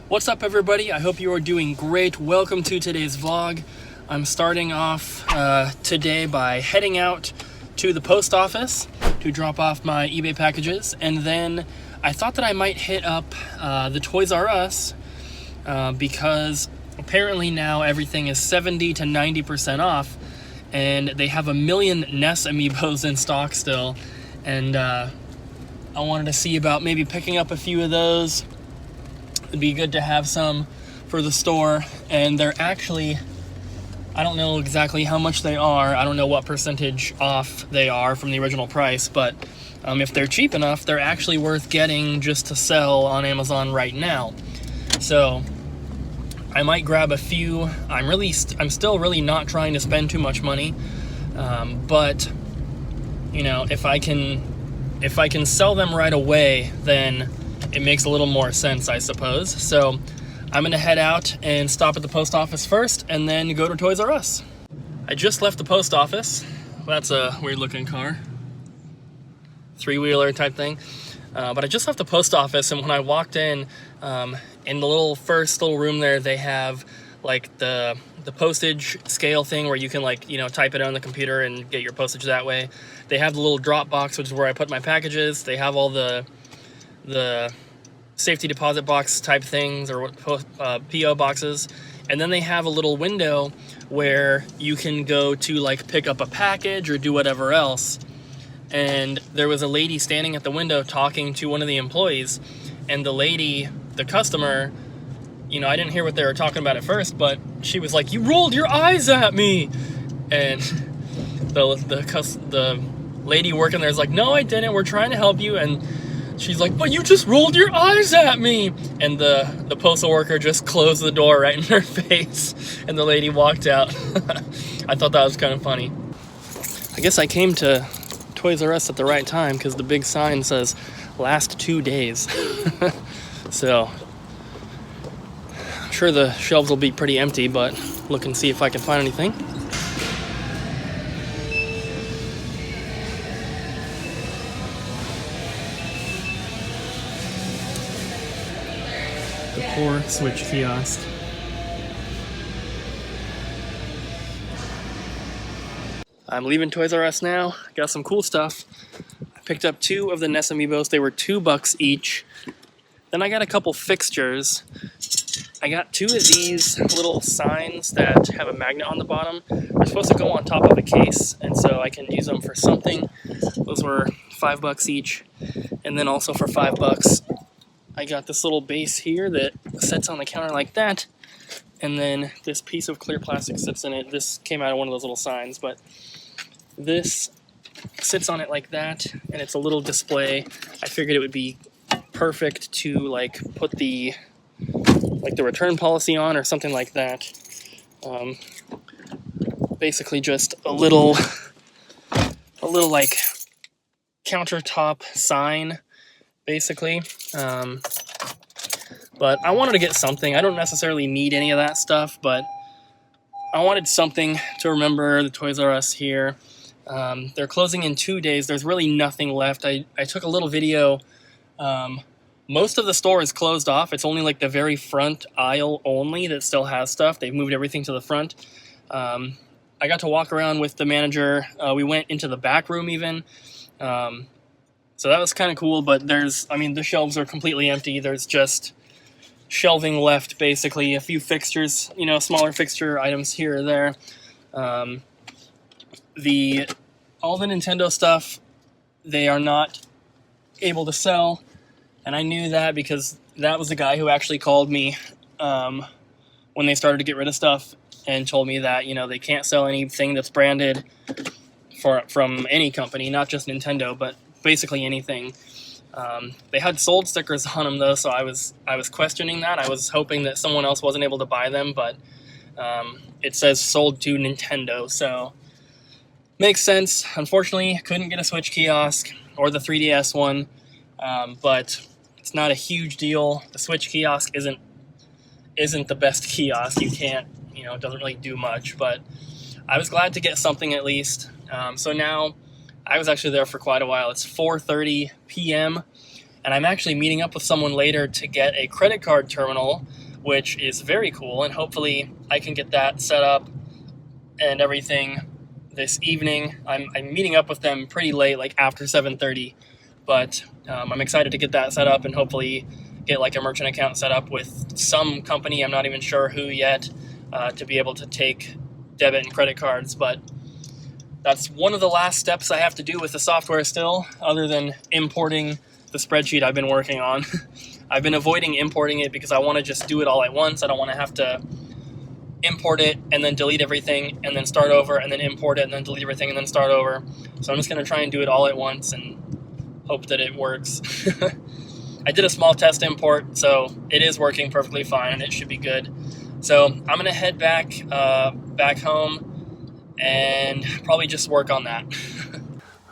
What's up, everybody? I hope you are doing great. Welcome to today's vlog. I'm starting off today by heading out to the post office to drop off my eBay packages, and then I thought that I might hit up the Toys R Us because apparently now everything is 70 to 90% off, and they have 1 million NES amiibos in stock still, and I wanted to see about maybe picking up a few of those. It'd be good to have some for the store, and they're actually, I don't know exactly how much they are. I don't know what percentage off they are from the original price, but if they're cheap enough, they're actually worth getting just to sell on Amazon right now. So I might grab a few. I'm still really not trying to spend too much money, but you know, if I can sell them right away, then it makes a little more sense, I suppose. So I'm gonna head out and stop at the post office first and then go to Toys R Us. I just left the post office. That's a weird looking car. Three-wheeler type thing. But I just left the post office, and when I walked in the first little room there, they have like the postage scale thing where you can, like, you know, type it on the computer and get your postage that way. They have the little drop box, which is where I put my packages. They have all the safety deposit box type things, or PO boxes, and then they have a little window where you can go to like pick up a package or do whatever else. And there was a lady standing at the window talking to one of the employees, and the lady, the customer, you know, I didn't hear what they were talking about at first, but she was like, "You rolled your eyes at me," and the lady working there is like, "No, I didn't. We're trying to help you." And she's like, "But you just rolled your eyes at me." And the postal worker just closed the door right in her face, and the lady walked out. I thought that was kind of funny. I guess I came to Toys R Us at the right time, because the big sign says last 2 days. So I'm sure the shelves will be pretty empty, but look and see if I can find anything. Poor Switch kiosk. I'm leaving Toys R Us now. Got some cool stuff. I picked up 2 of the NES amiibos. They were $2 each. Then I got a couple fixtures. I got 2 of these little signs that have a magnet on the bottom. They're supposed to go on top of a case, and so I can use them for something. Those were $5 each. And then also for $5, I got this little base here that sits on the counter like that, and then this piece of clear plastic sits in it. This came out of one of those little signs, but this sits on it like that, and it's a little display. I figured it would be perfect to like put the return policy on or something like that. Basically just a little like countertop sign, basically. But I wanted to get something. I don't necessarily need any of that stuff, but I wanted something to remember the Toys R Us here. They're closing in 2 days. There's really nothing left. I took a little video. Most of the store is closed off. It's only like the very front aisle only that still has stuff. They've moved everything to the front. I got to walk around with the manager. We went into the back room even. So that was kind of cool, but the shelves are completely empty. There's just shelving left, basically. A few fixtures, you know, smaller fixture items here or there. All the Nintendo stuff, they are not able to sell, and I knew that because that was the guy who actually called me when they started to get rid of stuff and told me that, you know, they can't sell anything that's branded from any company, not just Nintendo, but basically anything. They had sold stickers on them though, so I was questioning that. I was hoping that someone else wasn't able to buy them, but it says sold to Nintendo, so makes sense. Unfortunately, couldn't get a Switch kiosk or the 3DS one, but it's not a huge deal. The Switch kiosk isn't the best kiosk. You can't, you know, it doesn't really do much, but I was glad to get something at least. So now I was actually there for quite a while. It's 4:30 p.m. And I'm actually meeting up with someone later to get a credit card terminal, which is very cool, and hopefully I can get that set up and everything this evening. I'm meeting up with them pretty late, like after 7:30, but I'm excited to get that set up and hopefully get like a merchant account set up with some company, I'm not even sure who yet, to be able to take debit and credit cards. But that's one of the last steps I have to do with the software still, other than importing the spreadsheet I've been working on. I've been avoiding importing it because I want to just do it all at once. I don't want to have to import it and then delete everything and then start over, and then import it and then delete everything and then start over. So I'm just going to try and do it all at once and hope that it works. I did a small test import, so it is working perfectly fine and it should be good. So I'm going to head back home and probably just work on that.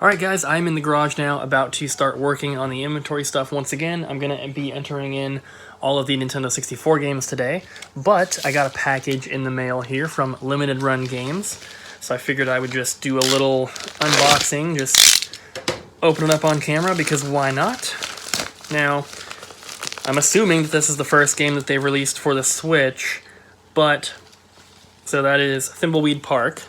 Alright guys, I'm in the garage now, about to start working on the inventory stuff once again. I'm going to be entering in all of the Nintendo 64 games today, but I got a package in the mail here from Limited Run Games, so I figured I would just do a little unboxing, just open it up on camera, because why not? Now, I'm assuming that this is the first game that they released for the Switch, but, so that is Thimbleweed Park.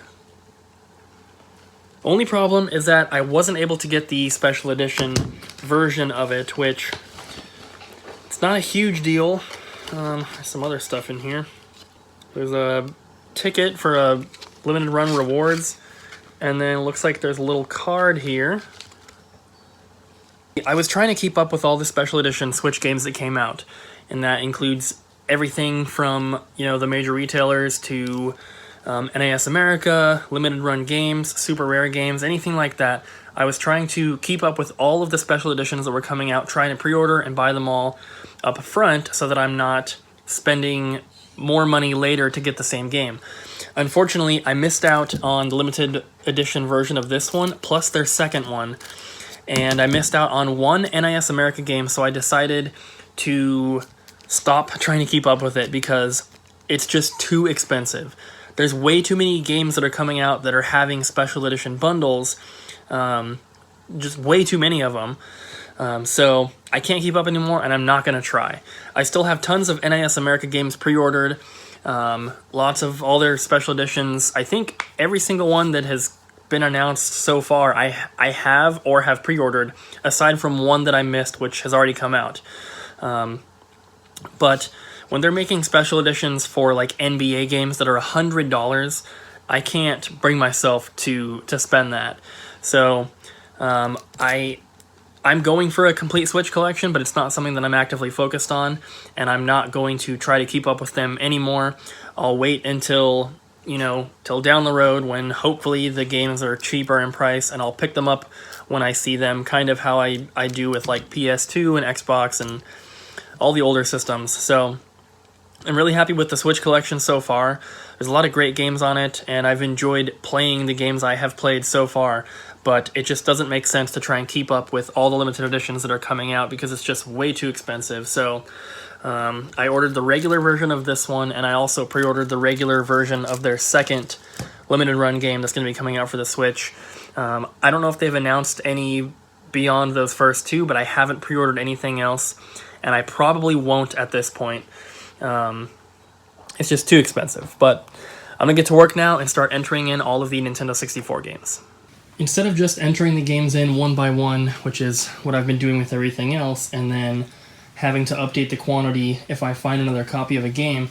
Only problem is that I wasn't able to get the special edition version of it, which, it's not a huge deal. There's some other stuff in here. There's a ticket for a limited run rewards, and then it looks like there's a little card here. I was trying to keep up with all the special edition Switch games that came out, and that includes everything from, you know, the major retailers to NAS America, Limited Run Games, Super Rare Games, anything like that. I was trying to keep up with all of the special editions that were coming out, trying to pre-order and buy them all up front so that I'm not spending more money later to get the same game. Unfortunately, I missed out on the limited edition version of this one, plus their second one, and I missed out on one NIS America game, so I decided to stop trying to keep up with it because it's just too expensive. There's way too many games that are coming out that are having special edition bundles, just way too many of them. So I can't keep up anymore, and I'm not going to try. I still have tons of NIS America games pre-ordered, lots of all their special editions. I think every single one that has been announced so far I have or have pre-ordered, aside from one that I missed, which has already come out. But when they're making special editions for like NBA games that are $100, I can't bring myself to spend that. So I'm going for a complete Switch collection, but it's not something that I'm actively focused on, and I'm not going to try to keep up with them anymore. I'll wait until, you know, till down the road when hopefully the games are cheaper in price, and I'll pick them up when I see them, kind of how I do with like PS2 and Xbox and all the older systems. So I'm really happy with the Switch collection so far. There's a lot of great games on it, and I've enjoyed playing the games I have played so far, but it just doesn't make sense to try and keep up with all the limited editions that are coming out because it's just way too expensive. So I ordered the regular version of this one, and I also pre-ordered the regular version of their second limited run game that's going to be coming out for the Switch. I don't know if they've announced any beyond those first two, but I haven't pre-ordered anything else, and I probably won't at this point. It's just too expensive, but I'm going to get to work now and start entering in all of the Nintendo 64 games. Instead of just entering the games in one by one, which is what I've been doing with everything else, and then having to update the quantity if I find another copy of a game,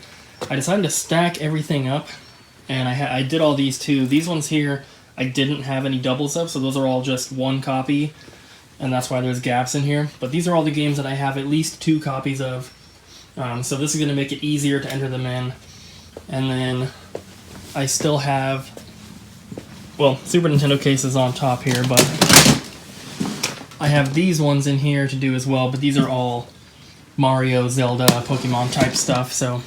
I decided to stack everything up, and I did all these too. These ones here, I didn't have any doubles of, so those are all just one copy, and that's why there's gaps in here. But these are all the games that I have at least 2 copies of. So this is going to make it easier to enter them in. And then I still have, well, Super Nintendo cases on top here, but I have these ones in here to do as well, but these are all Mario, Zelda, Pokemon type stuff. So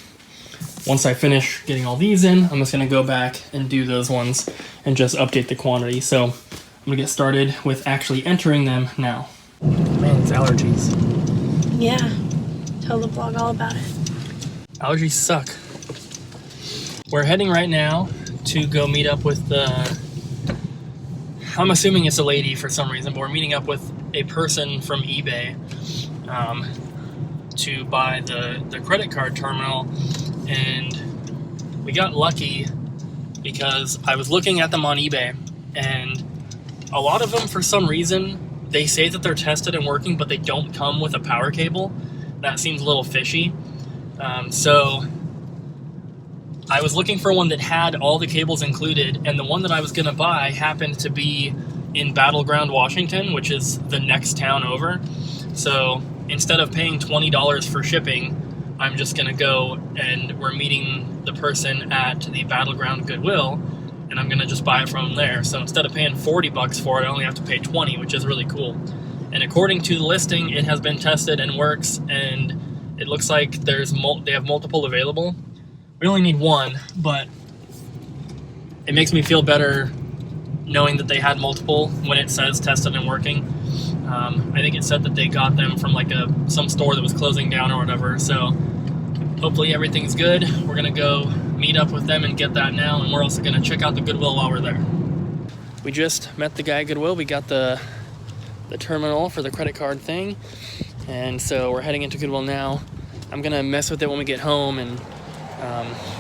once I finish getting all these in, I'm just going to go back and do those ones and just update the quantity. So I'm going to get started with actually entering them now. Man, it's allergies. Yeah. Tell the blog all about it. Allergies suck. We're heading right now to go meet up with the... I'm assuming it's a lady for some reason, but we're meeting up with a person from eBay. to buy the credit card terminal, and we got lucky because I was looking at them on eBay, and a lot of them, for some reason, they say that they're tested and working, but they don't come with a power cable. That seems a little fishy. So I was looking for one that had all the cables included, and the one that I was going to buy happened to be in Battleground, Washington, which is the next town over. So instead of paying $20 for shipping, I'm just going to go, and we're meeting the person at the Battleground Goodwill, and I'm going to just buy it from there. So instead of paying $40 for it, I only have to pay $20, which is really cool. And according to the listing, it has been tested and works, and it looks like they have multiple available. We only need one, but it makes me feel better knowing that they had multiple when it says tested and working. I think it said that they got them from like some store that was closing down or whatever, so hopefully everything's good. We're going to go meet up with them and get that now, and we're also going to check out the Goodwill while we're there. We just met the guy at Goodwill. We got the terminal for the credit card thing, and so we're heading into Goodwill now. I'm going to mess with it when we get home, and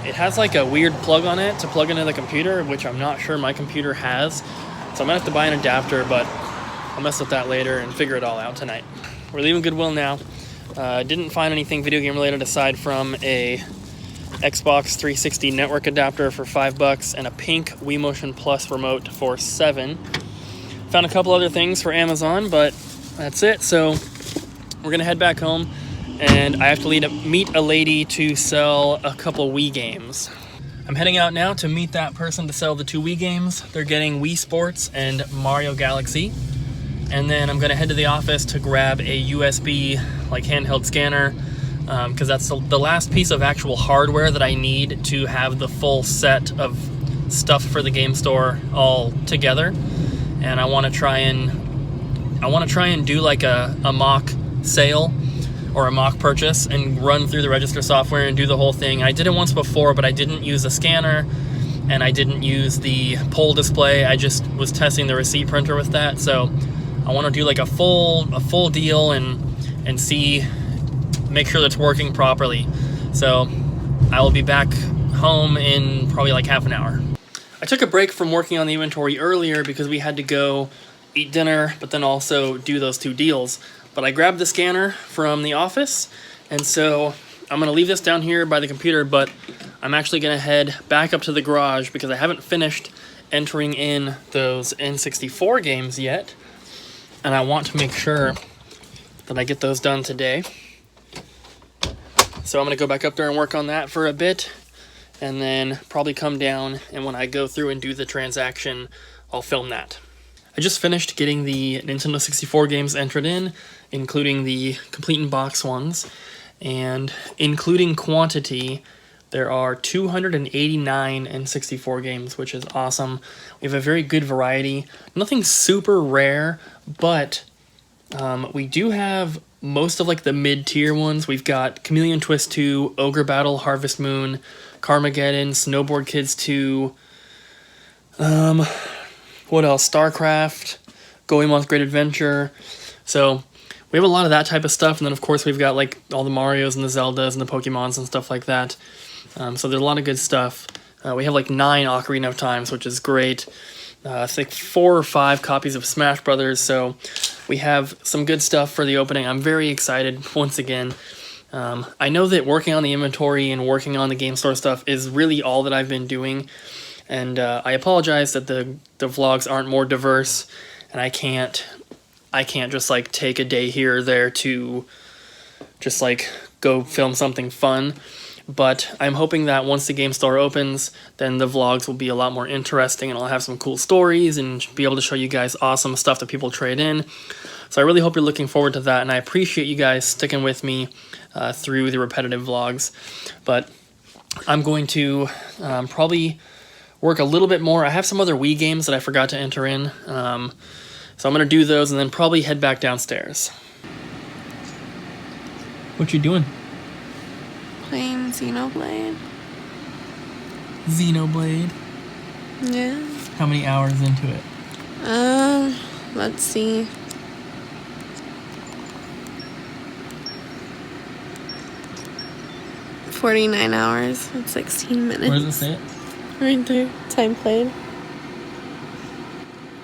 it has like a weird plug on it to plug into the computer, which I'm not sure my computer has, so I'm going to have to buy an adapter, but I'll mess with that later and figure it all out tonight. We're leaving Goodwill now. Didn't find anything video game related aside from a Xbox 360 network adapter for $5 and a pink Wii Motion Plus remote for $7. Found a couple other things for Amazon, but that's it. So we're gonna head back home, and I have to meet a lady to sell a couple Wii games. I'm heading out now to meet that person to sell the 2 Wii games. They're getting Wii Sports and Mario Galaxy. And then I'm gonna head to the office to grab a USB like handheld scanner, because that's the last piece of actual hardware that I need to have the full set of stuff for the game store all together. And I want to try and do like a mock sale or a mock purchase and run through the register software and do the whole thing. I did it once before, but I didn't use a scanner and I didn't use the poll display. I just was testing the receipt printer with that. So I want to do like a full deal and make sure that's working properly. So I will be back home in probably like half an hour. I took a break from working on the inventory earlier because we had to go eat dinner, but then also do those 2 deals. But I grabbed the scanner from the office, and so I'm going to leave this down here by the computer, but I'm actually going to head back up to the garage because I haven't finished entering in those N64 games yet, and I want to make sure that I get those done today. So I'm going to go back up there and work on that for a bit, and then probably come down, and when I go through and do the transaction, I'll film that. I just finished getting the Nintendo 64 games entered in, including the complete in box ones, and including quantity, there are 289 N64 games, which is awesome. We have a very good variety. Nothing super rare, but we do have most of like the mid-tier ones. We've got Chameleon Twist 2, Ogre Battle, Harvest Moon, Carmageddon, Snowboard Kids 2, what else? StarCraft, Goemon's Great Adventure. So we have a lot of that type of stuff, and then of course we've got like all the Marios and the Zeldas and the Pokemons and stuff like that. So there's a lot of good stuff. We have like 9 Ocarina of Times, which is great. I think 4 or 5 copies of Smash Brothers, so we have some good stuff for the opening. I'm very excited once again. I know that working on the inventory and working on the game store stuff is really all that I've been doing, and I apologize that the vlogs aren't more diverse, and I can't just like take a day here or there to just like go film something fun. But I'm hoping that once the game store opens, then the vlogs will be a lot more interesting, and I'll have some cool stories and be able to show you guys awesome stuff that people trade in. So I really hope you're looking forward to that, and I appreciate you guys sticking with me through the repetitive vlogs. But I'm going to probably work a little bit more. I have some other Wii games that I forgot to enter in, so I'm going to do those and then probably head back downstairs. What you doing? Playing Xenoblade. Xenoblade? Yeah. How many hours into it? Let's see. 49 hours and 16 minutes. Where does it say it? Right there. Time played.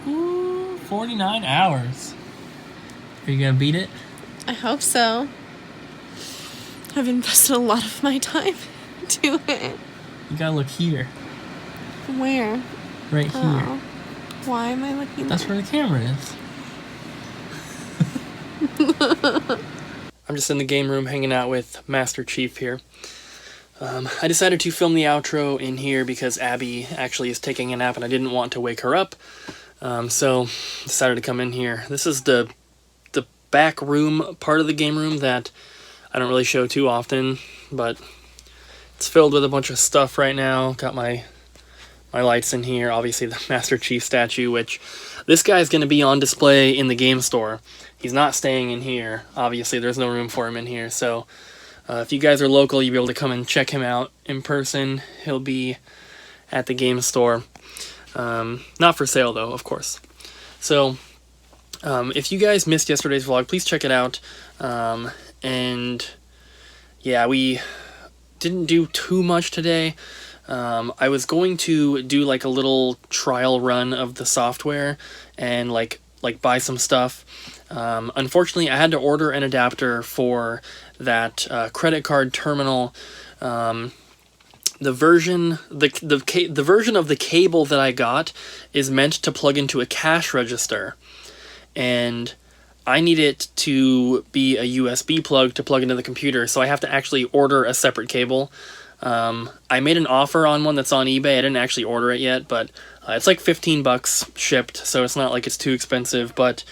Ooh, 49 hours. Are you gonna beat it? I hope so. I've invested a lot of my time into it. You gotta look here. Where? Right here. Oh. Why am I looking That's there? where the camera is. I'm just in the game room hanging out with Master Chief here. I decided to film the outro in here because Abby actually is taking a nap and I didn't want to wake her up. So decided to come in here. This is the back room part of the game room that I don't really show too often, but it's filled with a bunch of stuff right now. Got my lights in here, obviously the Master Chief statue, which this guy's going to be on display in the game store. He's not staying in here. Obviously, there's no room for him in here, so if you guys are local, you'll be able to come and check him out in person. He'll be at the game store. Not for sale, though, of course. So, if you guys missed yesterday's vlog, please check it out. And, yeah, we didn't do too much today. I was going to do like a little trial run of the software and like buy some stuff. Unfortunately, I had to order an adapter for that credit card terminal. The version of the cable that I got is meant to plug into a cash register, and I need it to be a USB plug to plug into the computer, so I have to actually order a separate cable. I made an offer on one that's on eBay. I didn't actually order it yet, but it's like 15 bucks shipped, so it's not like it's too expensive. But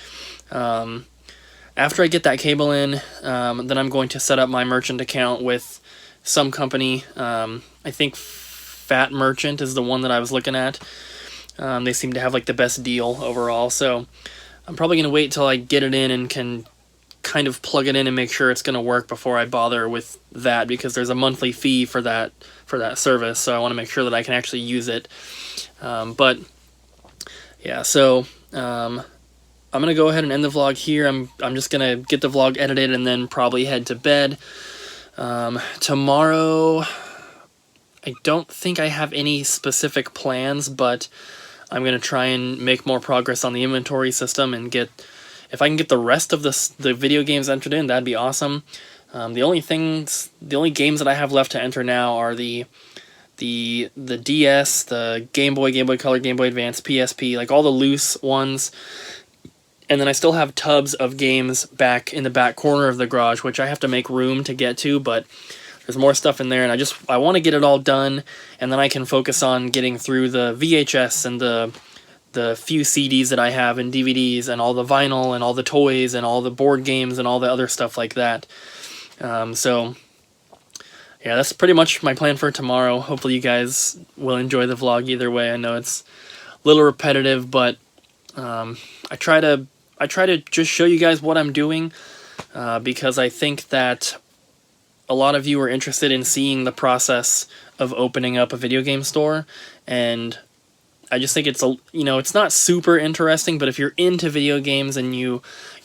after I get that cable in, then I'm going to set up my merchant account with some company. I think Fat Merchant is the one that I was looking at. They seem to have like the best deal overall, so I'm probably going to wait till I get it in and can kind of plug it in and make sure it's going to work before I bother with that, because there's a monthly fee for that service, so I want to make sure that I can actually use it. But yeah, so I'm gonna go ahead and end the vlog here. I'm just gonna get the vlog edited and then probably head to bed. Tomorrow, I don't think I have any specific plans, but I'm gonna try and make more progress on the inventory system and if I can get the rest of the video games entered in, that'd be awesome. The only games that I have left to enter now are the DS, the Game Boy, Game Boy Color, Game Boy Advance, PSP, like all the loose ones. And then I still have tubs of games back in the back corner of the garage, which I have to make room to get to, but there's more stuff in there, and I want to get it all done, and then I can focus on getting through the VHS and the few CDs that I have and DVDs and all the vinyl and all the toys and all the board games and all the other stuff like that. So yeah, that's pretty much my plan for tomorrow. Hopefully you guys will enjoy the vlog either way. I know it's a little repetitive, but I try to just show you guys what I'm doing, because I think that a lot of you are interested in seeing the process of opening up a video game store, and I just think it's it's not super interesting, but if you're into video games and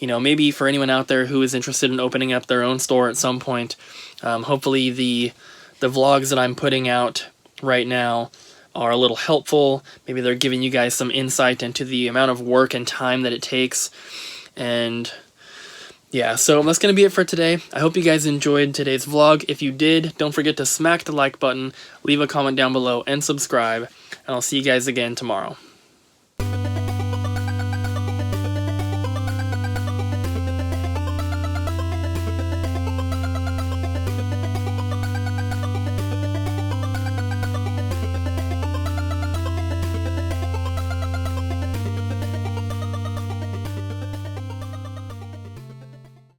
maybe for anyone out there who is interested in opening up their own store at some point, hopefully the vlogs that I'm putting out right now are a little helpful. Maybe they're giving you guys some insight into the amount of work and time that it takes. And yeah, so that's going to be it for today. I hope you guys enjoyed today's vlog. If you did, don't forget to smack the like button, leave a comment down below, and subscribe. And I'll see you guys again tomorrow.